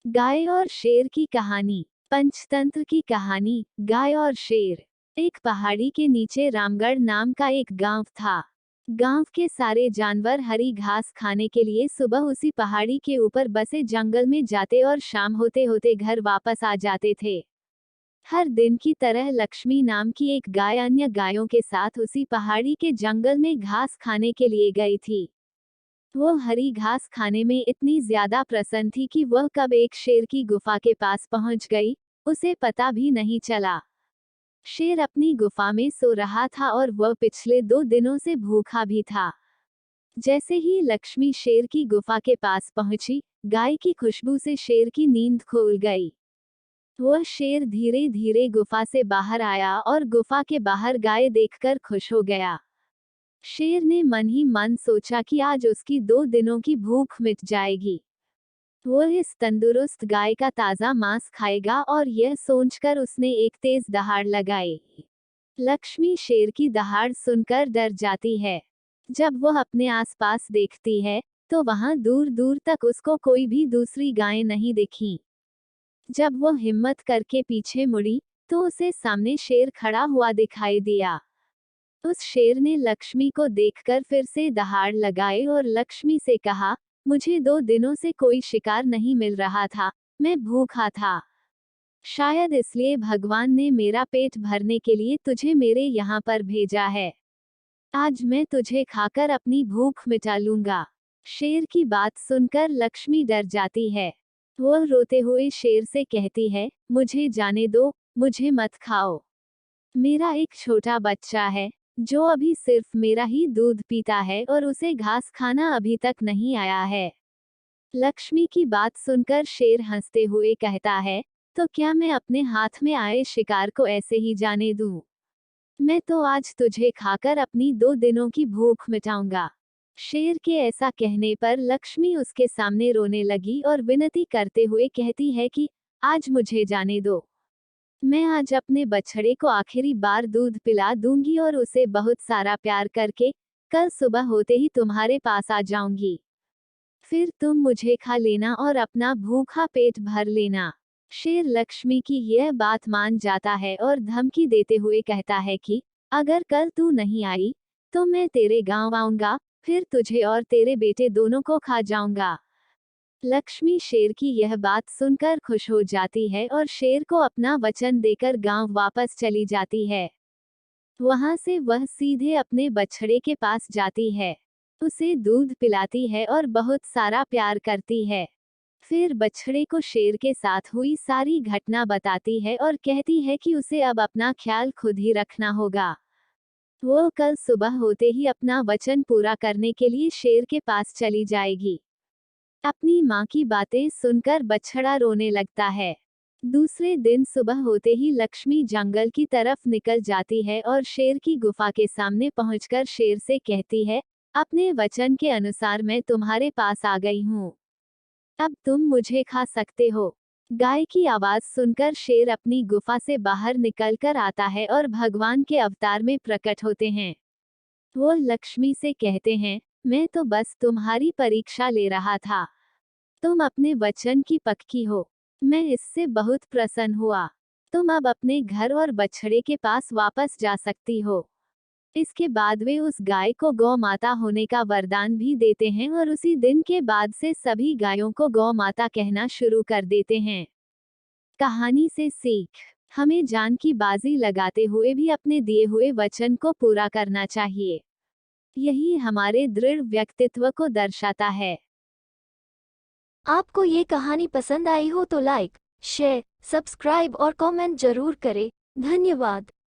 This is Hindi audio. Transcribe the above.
गाय और शेर की कहानी। पंचतंत्र की कहानी। गाय और शेर। एक पहाड़ी के नीचे रामगढ़ नाम का एक गांव था। गांव के सारे जानवर हरी घास खाने के लिए सुबह उसी पहाड़ी के ऊपर बसे जंगल में जाते और शाम होते होते घर वापस आ जाते थे। हर दिन की तरह लक्ष्मी नाम की एक गाय अन्य गायों के साथ उसी पहाड़ी के जंगल में घास खाने के लिए गई थी। वो हरी घास खाने में इतनी ज्यादा प्रसन्न थी कि वह कब एक शेर की गुफा के पास पहुंच गई, उसे पता भी नहीं चला। शेर अपनी गुफा में सो रहा था और वह पिछले 2 दिनों से भूखा भी था। जैसे ही लक्ष्मी शेर की गुफा के पास पहुंची, गाय की खुशबू से शेर की नींद खुल गई। वह शेर धीरे धीरे गुफा से बाहर आया और गुफा के बाहर गाय देखकर खुश हो गया। शेर ने मन ही मन सोचा कि आज उसकी 2 दिनों की भूख मिट जाएगी। वह इस तंदुरुस्त गाय का ताजा मांस खाएगा और यह सोचकर उसने एक तेज दहाड़ लगाई। लक्ष्मी शेर की दहाड़ सुनकर डर जाती है। जब वह अपने आसपास देखती है तो वहां दूर दूर तक उसको कोई भी दूसरी गाय नहीं दिखी। जब वह हिम्मत करके पीछे मुड़ी तो उसे सामने शेर खड़ा हुआ दिखाई दिया। उस शेर ने लक्ष्मी को देखकर फिर से दहाड़ लगाई और लक्ष्मी से कहा, मुझे 2 दिनों से कोई शिकार नहीं मिल रहा था, मैं भूखा था। शायद इसलिए भगवान ने मेरा पेट भरने के लिए तुझे मेरे यहाँ पर भेजा है। आज मैं तुझे खाकर अपनी भूख मिटा लूंगा। शेर की बात सुनकर लक्ष्मी डर जाती है। वह रोते हुए शेर से कहती है, मुझे जाने दो, मुझे मत खाओ। मेरा एक छोटा बच्चा है जो अभी सिर्फ मेरा ही दूध पीता है और उसे घास खाना अभी तक नहीं आया है। लक्ष्मी की बात सुनकर शेर हंसते हुए कहता है, तो क्या मैं अपने हाथ में आए शिकार को ऐसे ही जाने दूं? मैं तो आज तुझे खाकर अपनी 2 दिनों की भूख मिटाऊंगा। शेर के ऐसा कहने पर लक्ष्मी उसके सामने रोने लगी और विनती करते हुए कहती है कि आज मुझे जाने दो। मैं आज अपने बछड़े को आखिरी बार दूध पिला दूंगी और उसे बहुत सारा प्यार करके कल सुबह होते ही तुम्हारे पास आ जाऊंगी। फिर तुम मुझे खा लेना और अपना भूखा पेट भर लेना। शेर लक्ष्मी की यह बात मान जाता है और धमकी देते हुए कहता है कि अगर कल तू नहीं आई तो मैं तेरे गांव आऊंगा, फिर तुझे और तेरे बेटे दोनों को खा जाऊंगा। लक्ष्मी शेर की यह बात सुनकर खुश हो जाती है और शेर को अपना वचन देकर गांव वापस चली जाती है। वहां से वह सीधे अपने बछड़े के पास जाती है, उसे दूध पिलाती है और बहुत सारा प्यार करती है। फिर बछड़े को शेर के साथ हुई सारी घटना बताती है और कहती है कि उसे अब अपना ख्याल खुद ही रखना होगा। वो कल सुबह होते ही अपना वचन पूरा करने के लिए शेर के पास चली जाएगी। अपनी माँ की बातें सुनकर बछड़ा रोने लगता है। दूसरे दिन सुबह होते ही लक्ष्मी जंगल की तरफ निकल जाती है और शेर की गुफा के सामने पहुंचकर शेर से कहती है, अपने वचन के अनुसार मैं तुम्हारे पास आ गई हूँ। अब तुम मुझे खा सकते हो। गाय की आवाज सुनकर शेर अपनी गुफा से बाहर निकलकर आता है और भगवान के अवतार में प्रकट होते हैं। वो लक्ष्मी से कहते हैं, मैं तो बस तुम्हारी परीक्षा ले रहा था। तुम अपने वचन की पक्की हो। मैं इससे बहुत प्रसन्न हुआ। तुम अब अपने घर और बछड़े के पास वापस जा सकती हो। इसके बाद वे उस गाय को गौ माता होने का वरदान भी देते हैं और उसी दिन के बाद से सभी गायों को गौ माता कहना शुरू कर देते हैं। कहानी से सीख, हमें जान की बाजी लगाते हुए भी अपने दिए हुए वचन को पूरा करना चाहिए। यही हमारे दृढ़ व्यक्तित्व को दर्शाता है। आपको ये कहानी पसंद आई हो तो लाइक, शेयर, सब्सक्राइब और कमेंट जरूर करें। धन्यवाद।